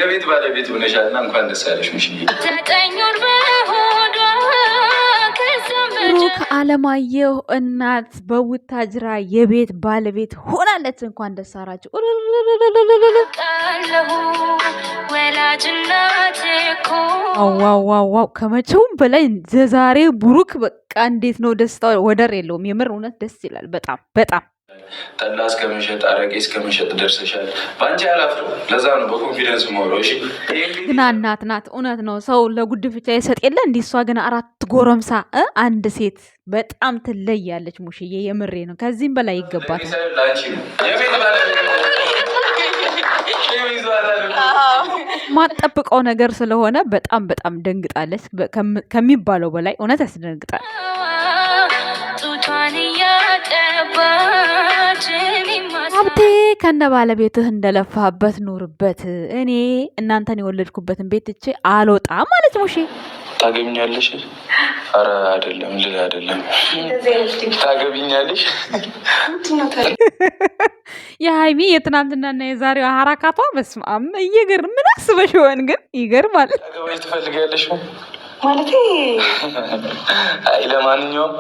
የቤት ባለቤት ሆነሻልና እንኳን ደስ ያለሽ ሙሽዬ። ብሩክ አለማየሁ እናት በቡታጅራ የቤት ባለቤት ሆናለች። እንኳን ደስ አላችሁ። ዋው ከመቼውም በላይ ዛሬ ብሩክ በቃ እንዴት ነው ደስታው ወደር የለውም። የምር እውነት ደስ ይላል በጣም ጠላ እስከመሸጥ አረቄ እስከመሸጥ ደርሰሻል። በአንቺ አላፍርም። ለዛ ነው በኮንፊደንስ ሞሮ። እሺ ግን እናት ናት። እውነት ነው። ሰው ለጉድፍቻ ይሰጥ የለ እንዲህ። እሷ ግን 4 ጎረምሳ አንድ ሴት በጣም ትለያለች። ሙሽዬ የምሬ ነው። ከዚህም በላይ ይገባታል። ማጠብቀው ነገር ስለሆነ በጣም ደንግጣለች ከሚባለው በላይ። እውነት ያስደነግጣል። ሀብቴ ከነ ባለቤትህ እንደለፋበት ኑርበት። እኔ እናንተን የወለድኩበትን ቤት ትቼ አልወጣም ማለት ሙሼ። ታገቢኛለሽ? አረ አይደለም ልል አይደለም። ታገቢኛለሽ? የሀይሚ የትናንትናና የዛሬው ሀራካቷ በስመ አብ እየገርም። ምን አስበሽ ይሆን ግን? ይገርማል። ታገባሽ ትፈልጊያለሽ ማለት? አይ ለማንኛውም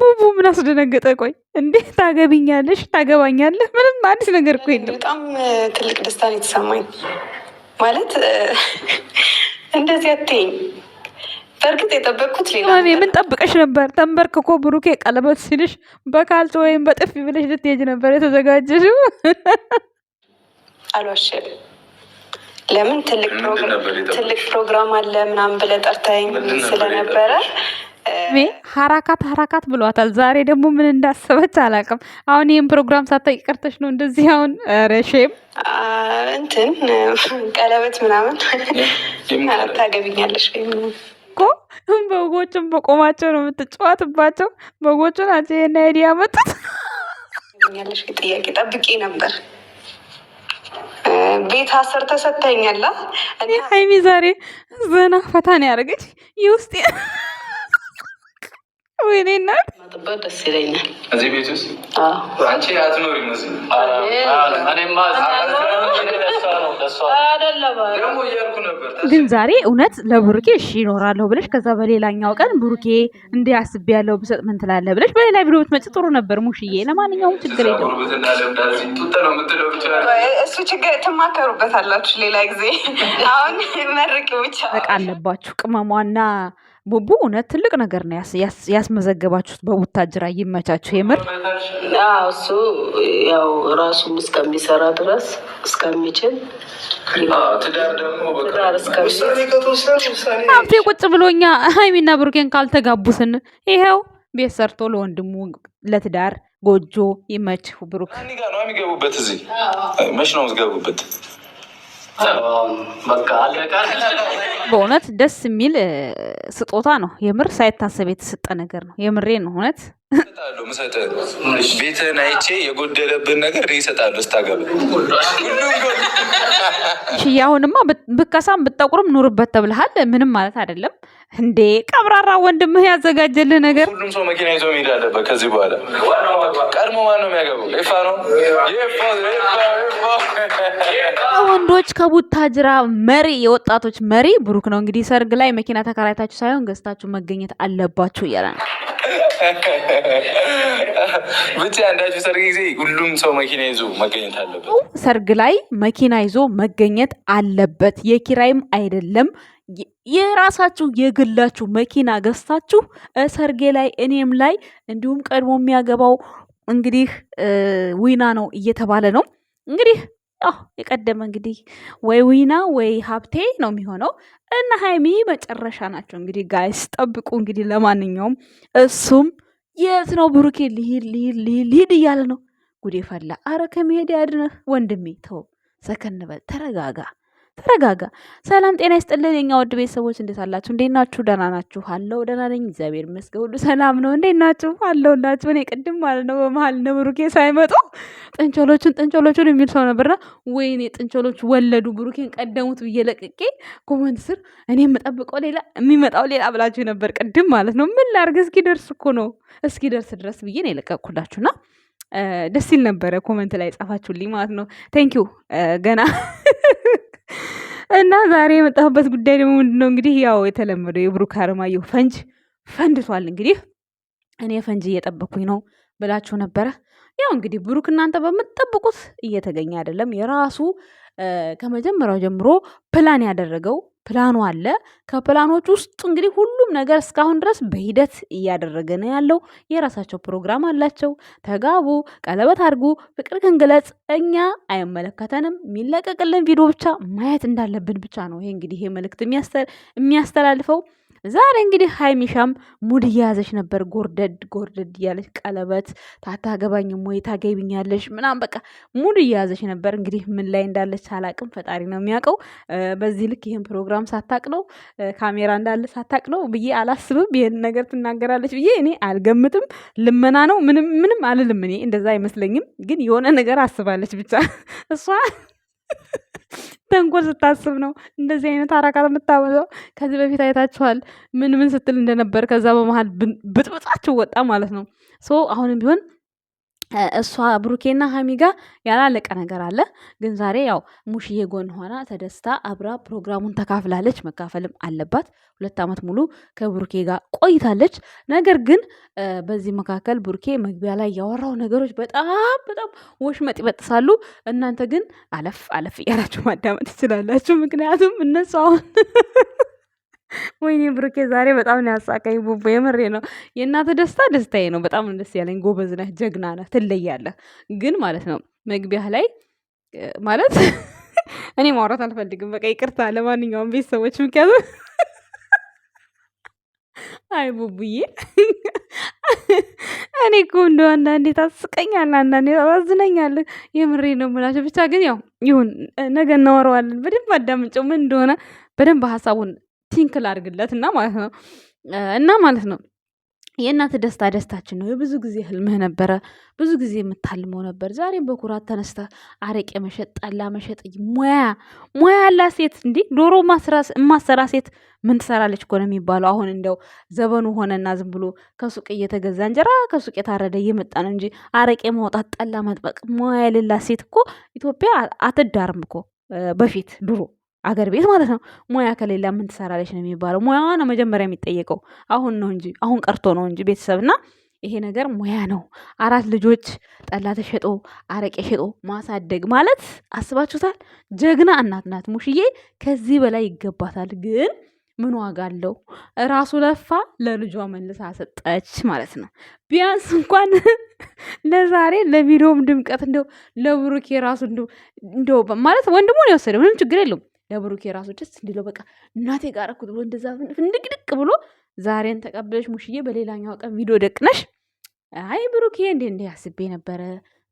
ቡቡ ምን አስደነገጠ? ቆይ እንዴት ታገቢኛለሽ? ታገባኛለህ? ምንም አዲስ ነገር እኮ የለም። በጣም ትልቅ ደስታ ነው የተሰማኝ። ማለት እንደዚህ አትይኝ። በእርግጥ የጠበቅኩት ሌላ። ምን ጠብቀሽ ነበር? ተንበርክኮ ብሩኬ ቀለበት ሲልሽ በካልቶ ወይም በጥፊ ብለሽ ልትሄጂ ነበር የተዘጋጀሽው? አልዋሽም። ለምን ትልቅ ፕሮግራም አለ ምናምን ብለህ ጠርተኸኝ ስለነበረ ሀራካት ብሏታል። ዛሬ ደግሞ ምን እንዳሰበች አላውቅም። አሁን ይህን ፕሮግራም ሳታውቂ ቀርተሽ ነው እንደዚህ። አሁን ረሼም እንትን ቀለበት ምናምን ታገቢኛለሽ ወይ እኮ በጎቹን በቆማቸው ነው የምትጫወትባቸው። በጎቹ ናቸው ይሄን አይዲያ ያመጡት። ያለሽ ጥያቄ ጠብቄ ነበር። ቤት አስር ተሰጥተኛላ። ሀይሚ ዛሬ ዘና ፈታ ነው ያደረገች። የውስጥ ወይኔ እናት ማጥባት ደስ ይለኛል። እዚህ ቤት ውስጥ አንቺ አትኖሪም። ግን ዛሬ እውነት ለብሩኬ እሺ ይኖራለሁ ብለሽ ከዛ በሌላኛው ቀን ብሩኬ እንዲህ አስቤያለሁ ብሰጥ ምን ትላለህ ብለሽ በሌላ ቪዲዮ ብትመጪ ጥሩ ነበር ሙሽዬ። ለማንኛውም ችግር የለውም። እሱ ችግር ትማከሩበታላችሁ ሌላ ጊዜ። አሁን መርቅ ብቻ በቃ አለባችሁ። ቅመሟና ቡቡ እውነት ትልቅ ነገር ነው ያስመዘገባችሁት በቡታጅራ። ይመቻችሁ የምር። እሱ ያው ራሱም እስከሚሰራ ድረስ እስከሚችል ሀብቴ ቁጭ ብሎኛ ሀይሚና ብሩኬን ካልተጋቡስን ይኸው ቤት ሰርቶ ለወንድሙ ለትዳር ጎጆ ይመችሁ። ብሩክ የሚገቡበት እዚህ መች ነው የምትገቡበት? በእውነት ደስ የሚል ስጦታ ነው። የምር ሳይታሰብ የተሰጠ ነገር ነው። የምሬ ነው። እውነት ቤትህን አይቼ የጎደለብን ነገር ይሰጣሉ ስታገባ። አሁንማ ብከሳም ብጠቁርም ኑርበት ተብልሃል። ምንም ማለት አይደለም እንዴ። ቀብራራ ወንድምህ ያዘጋጀልህ ነገር። ሁሉም ሰው መኪና ይዞ መሄድ አለበት ከዚህ በኋላ። ቀድሞ ማን ነው የሚያገባው? ይፋ ነው። ወንዶች ከቡታጅራ መሪ የወጣቶች መሪ ብሩክ ነው። እንግዲህ ሰርግ ላይ መኪና ተከራይታችሁ ሳይሆን ገዝታችሁ መገኘት አለባችሁ እያለ ነው። ብቻ አንዳችሁ ሰርግ ጊዜ ሁሉም ሰው መኪና ይዞ መገኘት አለበት። ሰርግ ላይ መኪና ይዞ መገኘት አለበት። የኪራይም አይደለም የራሳችሁ የግላችሁ መኪና ገዝታችሁ ሰርጌ ላይ እኔም ላይ እንዲሁም ቀድሞ የሚያገባው እንግዲህ ዊና ነው እየተባለ ነው እንግዲህ የቀደመ እንግዲህ ወይ ዊና ወይ ሀብቴ ነው የሚሆነው እና ሀይሚ መጨረሻ ናቸው። እንግዲህ ጋይስ ጠብቁ። እንግዲህ ለማንኛውም እሱም የት ነው ብሩኬ ልሂድ እያለ ነው። ጉዴ ፈላ። አረ ከመሄድ ያድነህ ወንድሜ። ተው ሰከን በል፣ ተረጋጋ። ሰላም ጤና ይስጥልን የኛ ውድ ቤተሰቦች፣ እንዴት አላችሁ? እንዴት ናችሁ? ደህና ናችሁ? አለው ደህና ነኝ እግዚአብሔር ይመስገን፣ ሁሉ ሰላም ነው። እንዴት ናችሁ? አለሁላችሁ። እኔ ቅድም ማለት ነው በመሀል ነው ብሩኬ ሳይመጡ ጥንቾሎቹን የሚል ሰው ነበርና ወይኔ ጥንቾሎቹ ወለዱ ብሩኬን ቀደሙት ብዬ ለቅቄ ኮመንት ስር እኔ የምጠብቀው ሌላ የሚመጣው ሌላ ብላችሁ ነበር ቅድም ማለት ነው። ምን ላድርግ? እስኪደርስ እኮ ነው እስኪደርስ ድረስ ብዬ ነው የለቀቅኩላችሁና ደስ ይል ነበረ። ኮመንት ላይ ጻፋችሁልኝ ማለት ነው። ቴንኪው ገና እና ዛሬ የመጣሁበት ጉዳይ ደግሞ ምንድነው እንግዲህ ያው የተለመደው የብሩክ አለማየሁ ፈንጅ ፈንድቷል። እንግዲህ እኔ ፈንጅ እየጠበኩኝ ነው ብላችሁ ነበረ። ያው እንግዲህ ብሩክ እናንተ በምትጠብቁት እየተገኘ አይደለም። የራሱ ከመጀመሪያው ጀምሮ ፕላን ያደረገው ፕላኑ አለ። ከፕላኖች ውስጥ እንግዲህ ሁሉም ነገር እስካሁን ድረስ በሂደት እያደረገ ነው ያለው። የራሳቸው ፕሮግራም አላቸው። ተጋቡ፣ ቀለበት አድርጉ፣ ፍቅር ክንግለጽ፣ እኛ አይመለከተንም። የሚለቀቅልን ቪዲዮ ብቻ ማየት እንዳለብን ብቻ ነው ይሄ እንግዲህ ይሄ መልእክት የሚያስተላልፈው። ዛሬ እንግዲህ ሀይሚሻም ሙድ እየያዘች ነበር። ጎርደድ ጎርደድ እያለች ቀለበት ታታገባኝም ወይ ታገቢኛለሽ ምናምን በቃ ሙድ እየያዘች ነበር። እንግዲህ ምን ላይ እንዳለች አላቅም፣ ፈጣሪ ነው የሚያውቀው። በዚህ ልክ ይህን ፕሮግራም ሳታቅ ነው ካሜራ እንዳለ ሳታቅ ነው ብዬ አላስብም። ይህን ነገር ትናገራለች ብዬ እኔ አልገምትም። ልመና ነው ምንም አልልም። እኔ እንደዛ አይመስለኝም። ግን የሆነ ነገር አስባለች ብቻ እሷ ተንኮል ስታስብ ነው እንደዚህ አይነት አራቃት የምታበዛው። ከዚህ በፊት አይታችኋል ምን ስትል እንደነበር። ከዛ በመሀል ብጥብጣቸው ወጣ ማለት ነው። ሶ አሁንም ቢሆን እሷ ብሩኬና ሀሚ ጋር ያላለቀ ነገር አለ። ግን ዛሬ ያው ሙሽዬ ጎን ሆና ተደስታ አብራ ፕሮግራሙን ተካፍላለች። መካፈልም አለባት። 2 ዓመት ሙሉ ከብሩኬ ጋር ቆይታለች። ነገር ግን በዚህ መካከል ብሩኬ መግቢያ ላይ ያወራው ነገሮች በጣም ወሽመጥ ይበጥሳሉ። እናንተ ግን አለፍ እያላችሁ ማዳመጥ ትችላላችሁ። ምክንያቱም እነሱ አሁን ወይኔ ብሩኬ ዛሬ በጣም ነው ያሳቀኝ። ቡቡ የምሬ ነው። የእናተ ደስታ ደስታዬ ነው። በጣም ነው ደስ ያለኝ። ጎበዝ ነህ፣ ጀግና ነህ፣ ትለያለህ። ግን ማለት ነው መግቢያ ላይ ማለት እኔ ማውራት አልፈልግም። በቃ ይቅርታ ለማንኛውም ቤተሰቦች፣ ምክንያቱም አይ ቡቡዬ እኔ እኮ እንደው አንዳንዴ ታስቀኛለህ፣ አንዳንዴ ታሳዝነኛለህ። የምሬ ነው የምላቸው። ብቻ ግን ያው ይሁን፣ ነገ እናወራዋለን። በደንብ አዳምጨው ምን እንደሆነ በደንብ ሀሳቡን ቲንክል አድርግለት እና ማለት ነው የእናት ደስታ ደስታችን ነው። የብዙ ጊዜ ህልምህ ነበረ። ብዙ ጊዜ የምታልመው ነበር። ዛሬም በኩራት ተነስተ አረቄ መሸጥ፣ ጠላ መሸጥ፣ ሙያ ያላት ሴት እንዲህ ዶሮ ማሰራ ሴት ምን ትሰራለች እኮ ነው የሚባለው። አሁን እንደው ዘመኑ ሆነና ዝም ብሎ ከሱቅ እየተገዛ እንጀራ ከሱቅ የታረደ እየመጣ ነው እንጂ አረቄ ማውጣት፣ ጠላ መጥበቅ ሙያ የሌላት ሴት እኮ ኢትዮጵያ አትዳርም እኮ በፊት ድሮ አገር ቤት ማለት ነው። ሙያ ከሌላ ምን ትሰራለች ነው የሚባለው። ሙያዋ ነው መጀመሪያ የሚጠየቀው። አሁን ቀርቶ ነው እንጂ ቤተሰብና ይሄ ነገር ሙያ ነው። 4 ልጆች ጠላ ተሸጦ አረቄ ሸጦ ማሳደግ ማለት አስባችሁታል? ጀግና እናት ናት ሙሽዬ። ከዚህ በላይ ይገባታል። ግን ምን ዋጋ አለው? ራሱ ለፋ፣ ለልጇ መልሳ ሰጠች ማለት ነው። ቢያንስ እንኳን ለዛሬ ለቪዲዮም ድምቀት እንደው ለብሩኬ ራሱ እንደው ማለት ወንድሙን የወሰደ ምንም ችግር የለውም። ለብሩኬ ራሱ ደስ እንዲለው በቃ እናቴ ጋር እኮ ብሎ እንደዛ ፍንድቅድቅ ብሎ ዛሬን ተቀብለሽ ሙሽዬ በሌላኛው ቀን ቪዲዮ ደቅነሽ አይ ብሩኬ እንዴ አስቤ ነበረ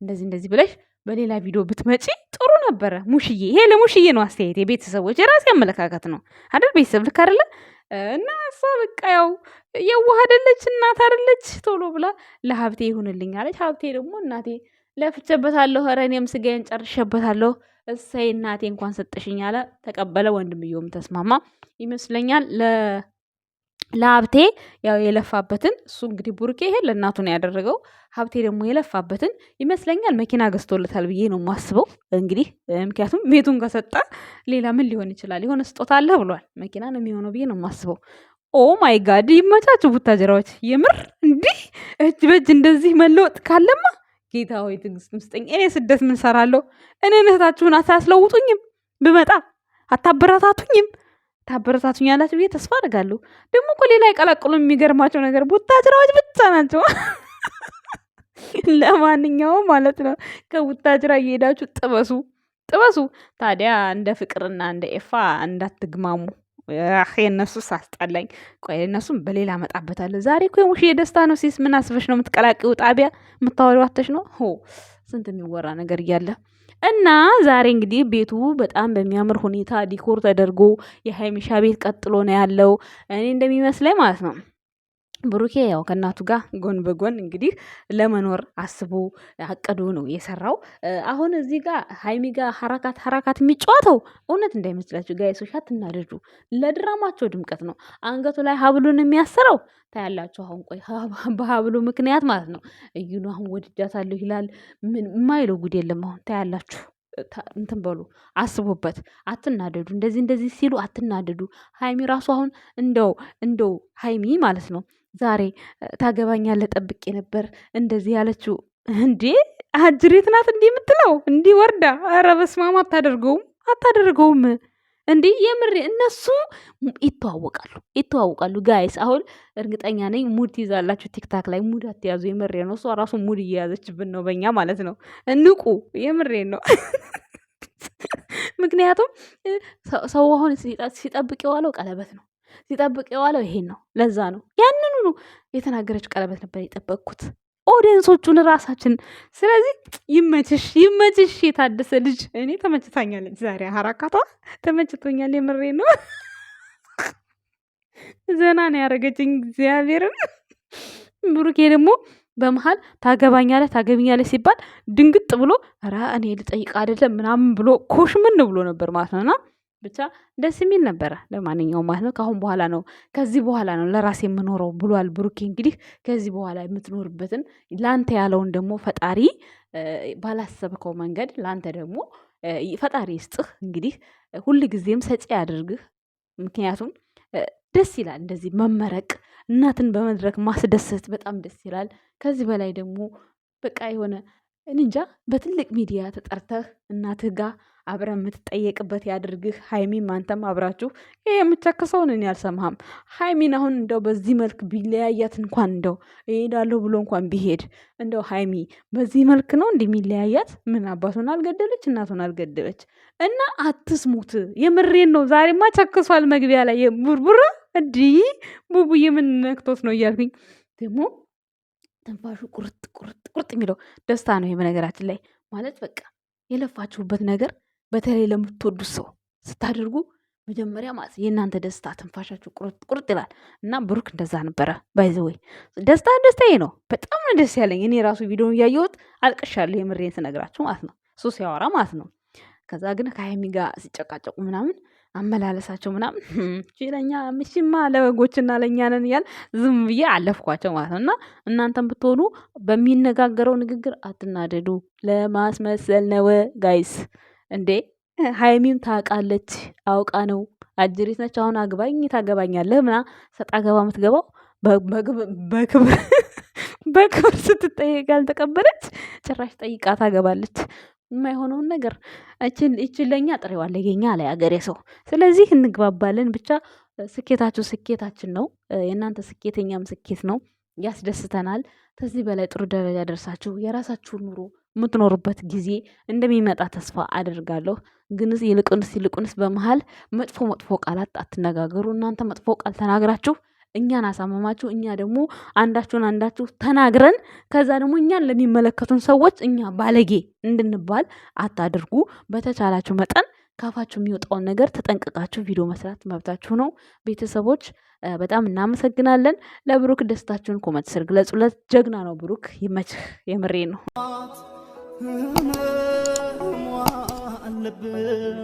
እንደዚህ ብለሽ በሌላ ቪዲዮ ብትመጪ ጥሩ ነበረ ሙሽዬ። ይሄ ለሙሽዬ ነው አስተያየት። የቤተሰቦች የራሴ አመለካከት ነው አይደል? ቤተሰብ ልክ አይደለ? እና እሷ በቃ ያው የዋህ አይደለች፣ እናት አይደለች። ቶሎ ብላ ለሀብቴ ይሁንልኝ አለች። ሀብቴ ደግሞ እናቴ ለፍቼበታለሁ፣ ኧረ እኔም ስጋዬን ጨርሼበታለሁ፣ እሰይ እናቴ እንኳን ሰጠሽኝ አለ። ተቀበለ። ወንድምየውም ተስማማ ይመስለኛል ለሀብቴ ያው የለፋበትን እሱ እንግዲህ ቡርኬ ይሄ ለእናቱ ነው ያደረገው። ሀብቴ ደግሞ የለፋበትን ይመስለኛል መኪና ገዝቶለታል ብዬ ነው የማስበው። እንግዲህ ምክንያቱም ቤቱን ከሰጠ ሌላ ምን ሊሆን ይችላል? የሆነ ስጦታ አለ ብሏል። መኪና ነው የሚሆነው ብዬ ነው የማስበው። ኦ ማይ ጋድ ይመቻችሁ ቡታጀራዎች። የምር እንዲህ እጅ በእጅ እንደዚህ መለወጥ ካለማ ጌታ ሆይ ትዕግስት ምስጠኝ። እኔ ስደት ምን ሰራለሁ? እኔ እህታችሁን አታስለውጡኝም? ብመጣ አታበረታቱኝም? ታበረታቱኛላችሁ ብዬ ተስፋ አድርጋለሁ። ደግሞ እኮ ሌላ ይቀላቅሉ። የሚገርማቸው ነገር ቡታጅራዎች ብቻ ናቸው። ለማንኛውም ማለት ነው ከቡታጅራ እየሄዳችሁ ጥበሱ። ታዲያ እንደ ፍቅርና እንደ ኤፋ እንዳትግማሙ። የእነሱ ሳስጠላኝ። ቆይ እነሱም በሌላ አመጣበታለሁ። ዛሬ እኮ የሙሽ የደስታ ነው። ሲስ ምን አስበሽ ነው የምትቀላቅዩ? ጣቢያ የምታወሪው አተሽ ነው። ስንት የሚወራ ነገር እያለ እና ዛሬ እንግዲህ ቤቱ በጣም በሚያምር ሁኔታ ዲኮር ተደርጎ የሀይሚሻ ቤት ቀጥሎ ነው ያለው እኔ እንደሚመስለኝ ማለት ነው። ብሩኬ ያው ከእናቱ ጋር ጎን በጎን እንግዲህ ለመኖር አስቦ አቅዶ ነው የሰራው። አሁን እዚህ ጋር ሀይሚ ጋር ሀራካት የሚጫወተው እውነት እንዳይመስላችሁ ጋይሶች፣ አትናደዱ። ለድራማቸው ድምቀት ነው። አንገቱ ላይ ሀብሉን የሚያስረው ታያላችሁ። አሁን ቆይ በሀብሉ ምክንያት ማለት ነው እዩኑ አሁን ወድጃታለሁ ይላል። ምን የማይለው ጉድ የለም። አሁን ታያላችሁ። እንትን በሉ አስቡበት። አትናደዱ። እንደዚህ ሲሉ አትናደዱ። ሀይሚ ራሱ አሁን እንደው ሀይሚ ማለት ነው ዛሬ ታገባኛለህ ጠብቄ ነበር እንደዚህ ያለችው እንዴ አጅሬት ናት እንዲህ የምትለው እንዲህ ወርዳ። ኧረ በስመ አብ አታደርገውም እንዲህ የምሬ እነሱ ይተዋወቃሉ ጋይስ። አሁን እርግጠኛ ነኝ ሙድ ትይዛላችሁ ቲክታክ ላይ። ሙድ አትያዙ፣ የምሬ ነው። እሷ ራሱ ሙድ እየያዘችብን ነው በእኛ ማለት ነው። እንቁ፣ የምሬ ነው። ምክንያቱም ሰው አሁን ሲጠብቅ የዋለው ቀለበት ነው፣ ሲጠብቅ የዋለው ይሄን ነው። ለዛ ነው ያንኑ የተናገረችው ቀለበት ነበር የጠበቅኩት ኦዲየንሶቹን ራሳችን። ስለዚህ ይመችሽ የታደሰ ልጅ። እኔ ተመችታኛለች ዛሬ ሀራካቷ ተመችቶኛል። የምሬ ነው። ዘና ነው ያደረገችኝ እግዚአብሔርን። ብሩኬ ደግሞ በመሀል ታገቢኛለህ ሲባል ድንግጥ ብሎ ኧረ እኔ ልጠይቅ አይደለም ምናምን ብሎ ኮሽምን ብሎ ነበር ማለት ነውና ብቻ ደስ የሚል ነበረ። ለማንኛውም ማለት ነው ከዚህ በኋላ ነው ለራሴ የምኖረው ብሏል ብሩኬ። እንግዲህ ከዚህ በኋላ የምትኖርበትን ላንተ ያለውን ደግሞ ፈጣሪ ባላሰብከው መንገድ ላንተ ደግሞ ፈጣሪ ይስጥህ። እንግዲህ ሁል ጊዜም ሰጪ ያድርግህ። ምክንያቱም ደስ ይላል እንደዚህ መመረቅ፣ እናትን በመድረክ ማስደሰት በጣም ደስ ይላል። ከዚህ በላይ ደግሞ በቃ የሆነ እንጃ በትልቅ ሚዲያ ተጠርተህ እናትህ ጋር አብረህ የምትጠየቅበት ያድርግህ። ሀይሚም አንተም አብራችሁ ይሄ የምቸክሰውን እኔ አልሰማህም። ሀይሚን አሁን እንደው በዚህ መልክ ቢለያያት እንኳን እንደው እሄዳለሁ ብሎ እንኳን ቢሄድ እንደው ሀይሚ በዚህ መልክ ነው እንደሚለያያት? ምን አባቱን አልገደለች እናቱን አልገደለች። እና አትስሙት፣ የምሬን ነው። ዛሬማ ቸክሷል። መግቢያ ላይ ቡርቡራ እንዲህ ቡቡዬ ምን ነክቶት ነው እያልኩኝ ደግሞ ትንፋሹ ቁርጥ የሚለው ደስታ ነው። ይሄ በነገራችን ላይ ማለት በቃ የለፋችሁበት ነገር በተለይ ለምትወዱት ሰው ስታደርጉ መጀመሪያ ማለት የእናንተ ደስታ ትንፋሻችሁ ቁርጥ ይላል። እና ብሩክ እንደዛ ነበረ። ባይዘወይ ደስታዬ ነው። በጣም ነው ደስ ያለኝ። እኔ ራሱ ቪዲዮን እያየሁት አልቅሻለሁ። የምሬን ስነግራችሁ ማለት ነው። እሱ ሲያወራ ማለት ነው። ከዛ ግን ከሀይሚ ጋር ሲጨቃጨቁ ምናምን አመላለሳቸው ምናምን ለኛ ምሽማ ለበጎችና ለእኛ ነን እያል ዝም ብዬ አለፍኳቸው ማለት ነው። እና እናንተም ብትሆኑ በሚነጋገረው ንግግር አትናደዱ። ለማስመሰል ነው ጋይስ። እንዴ ሀይሚም ታውቃለች፣ አውቃ ነው። አጅሪት ነች። አሁን አግባኝ ታገባኛለህ ምና ሰጣ ገባ የምትገባው በክብር ስትጠየቅ ያልተቀበለች ጭራሽ ጠይቃ ታገባለች። የማይሆነውን ነገር እችን ለኛ ጥሬዋለ የኛ ላይ አገሬ ሰው። ስለዚህ እንግባባለን። ብቻ ስኬታችሁ ስኬታችን ነው። የእናንተ ስኬት የኛም ስኬት ነው። ያስደስተናል። ከዚህ በላይ ጥሩ ደረጃ ደርሳችሁ የራሳችሁን ኑሮ የምትኖሩበት ጊዜ እንደሚመጣ ተስፋ አደርጋለሁ። ግንስ ይልቁንስ በመሀል መጥፎ ቃላት አትነጋገሩ። እናንተ መጥፎ ቃል ተናግራችሁ እኛን አሳመማችሁ፣ እኛ ደግሞ አንዳችሁ ተናግረን ከዛ ደግሞ እኛን ለሚመለከቱን ሰዎች እኛ ባለጌ እንድንባል አታድርጉ። በተቻላችሁ መጠን ካፋችሁ የሚወጣውን ነገር ተጠንቅቃችሁ ቪዲዮ መስራት መብታችሁ ነው። ቤተሰቦች በጣም እናመሰግናለን። ለብሩክ ደስታችሁን ኮመንት ስር ግለጹለት። ጀግና ነው ብሩክ፣ ይመችህ። የምሬ ነው። አለብን